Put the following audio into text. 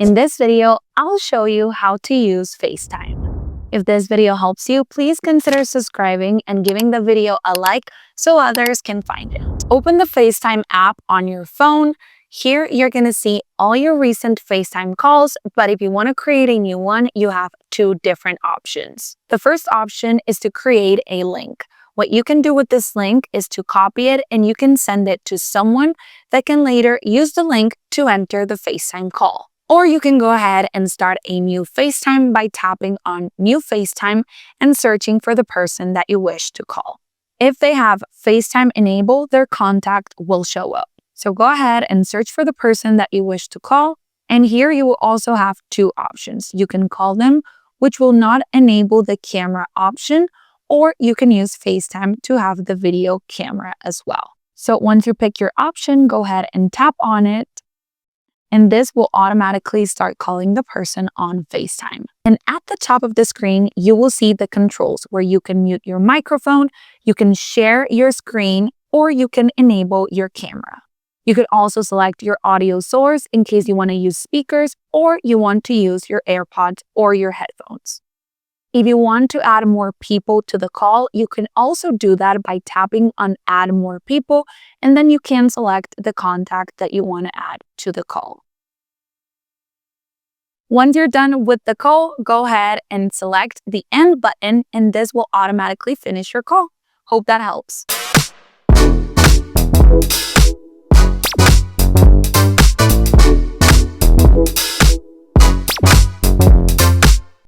In this video, I'll show you how to use FaceTime. If this video helps you, please consider subscribing and giving the video a like so others can find it. Open the FaceTime app on your phone. Here, you're going to see all your recent FaceTime calls, but if you want to create a new one, you have two different options. The first option is to create a link. What you can do with this link is to copy it and you can send it to someone that can later use the link to enter the FaceTime call. Or you can go ahead and start a new FaceTime by tapping on New FaceTime and searching for the person that you wish to call. If they have FaceTime enabled, their contact will show up. So go ahead and search for the person that you wish to call. And here you will also have two options. You can call them, which will not enable the camera option, or you can use FaceTime to have the video camera as well. So once you pick your option, go ahead and tap on it. And this will automatically start calling the person on FaceTime. And at the top of the screen, you will see the controls where you can mute your microphone, you can share your screen, or you can enable your camera. You could also select your audio source in case you want to use speakers or you want to use your AirPods or your headphones. If you want to add more people to the call, you can also do that by tapping on Add More People, and then you can select the contact that you want to add to the call. Once you're done with the call, go ahead and select the End button, and this will automatically finish your call. Hope that helps.